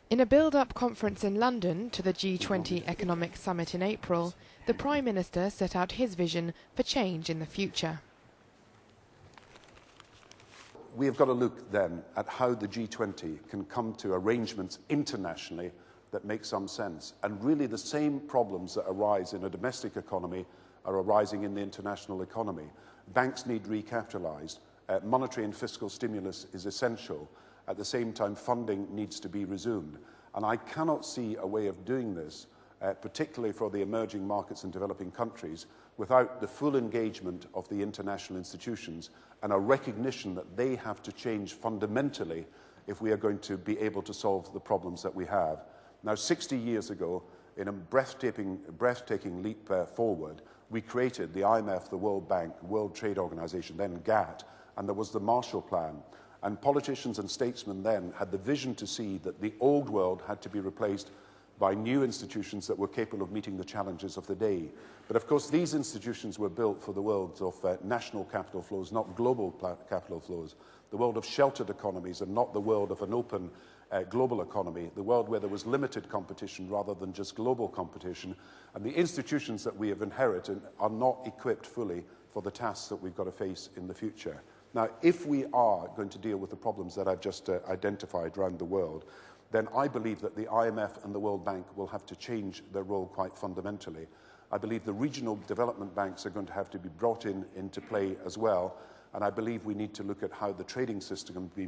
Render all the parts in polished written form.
In a build-up conference in London to the G20 Economic Summit in April, the Prime Minister set out his vision for change in the future. We have got to look then at how the G20 can come to arrangements internationally that make some sense. And really the same problems that arise in a domestic economy are arising in the international economy. Banks need recapitalised. Monetary and fiscal stimulus is essential. At the same time, funding needs to be resumed. And I cannot see a way of doing this, particularly for the emerging markets and developing countries, without the full engagement of the international institutions and a recognition that they have to change fundamentally if we are going to be able to solve the problems that we have. Now, 60 years ago, in a breathtaking leap forward, we created the IMF, the World Bank, World Trade Organization, then GATT, and there was the Marshall Plan. And politicians and statesmen then had the vision to see that the old world had to be replaced by new institutions that were capable of meeting the challenges of the day. But of course, these institutions were built for the world of national capital flows, not global capital flows, the world of sheltered economies and not the world of an open global economy, the world where there was limited competition rather than just global competition. And the institutions that we have inherited are not equipped fully for the tasks that we've got to face in the future. Now, if we are going to deal with the problems that I've just identified around the world, then I believe that the IMF and the World Bank will have to change their role quite fundamentally. I believe the regional development banks are going to have to be brought into play as well, and I believe we need to look at how the trading system can be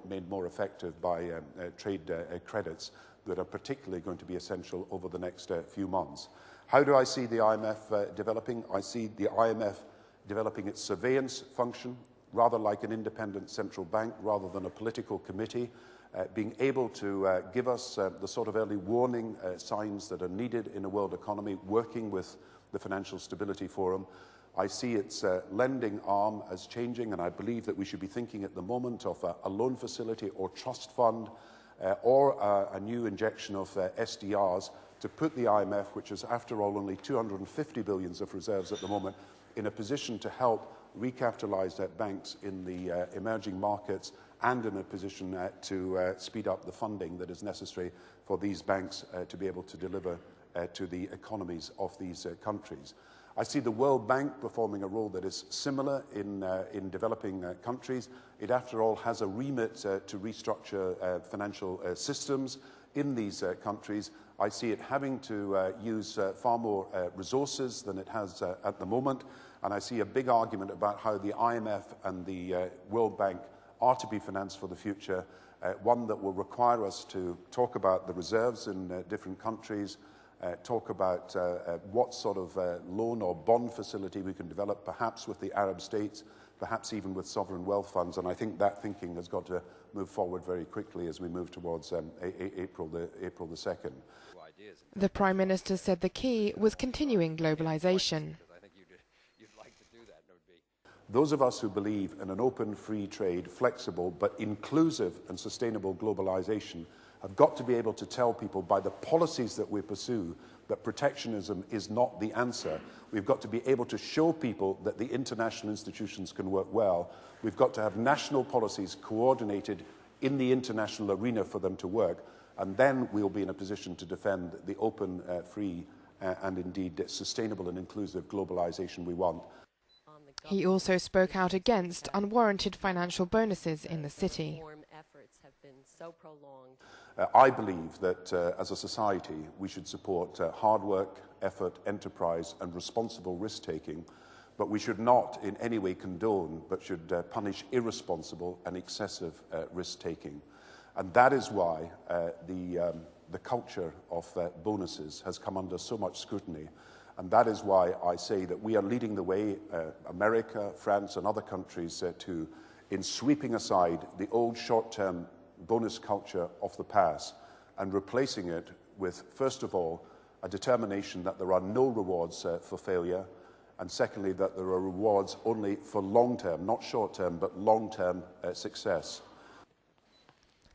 made more effective by trade credits that are particularly going to be essential over the next few months. How do I see the IMF developing? I see the IMF developing its surveillance function, rather like an independent central bank, rather than a political committee, being able to give us the sort of early warning signs that are needed in a world economy, working with the Financial Stability Forum. I see its lending arm as changing, and I believe that we should be thinking at the moment of a loan facility or trust fund or a new injection of SDRs to put the IMF, which is after all only 250 billion of reserves at the moment, in a position to help recapitalize banks in the emerging markets and in a position to speed up the funding that is necessary for these banks to be able to deliver to the economies of these countries. I see the World Bank performing a role that is similar in developing countries. It, after all, has a remit to restructure financial systems in these countries. I see it having to use far more resources than it has at the moment, and I see a big argument about how the IMF and the World Bank are to be financed for the future, one that will require us to talk about the reserves in different countries, talk about what sort of loan or bond facility we can develop, perhaps with the Arab states, perhaps even with sovereign wealth funds. And I think that thinking has got to move forward very quickly as we move towards April the 2nd. The Prime Minister said the key was continuing globalisation. Those of us who believe in an open, free trade, flexible but inclusive and sustainable globalisation have got to be able to tell people by the policies that we pursue that protectionism is not the answer. We've got to be able to show people that the international institutions can work well. We've got to have national policies coordinated in the international arena for them to work, and then we'll be in a position to defend the open, free and indeed sustainable and inclusive globalisation we want. He also spoke out against unwarranted financial bonuses in the city. I believe that as a society we should support hard work, effort, enterprise and responsible risk-taking, but we should not in any way condone but should punish irresponsible and excessive risk-taking. And that is why the culture of bonuses has come under so much scrutiny. And that is why I say that we are leading the way, America, France and other countries, in sweeping aside the old short-term bonus culture of the past and replacing it with, first of all, a determination that there are no rewards for failure, and secondly, that there are rewards only for long-term, not short-term, but long-term success.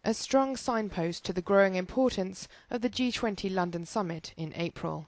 A strong signpost to the growing importance of the G20 London Summit in April.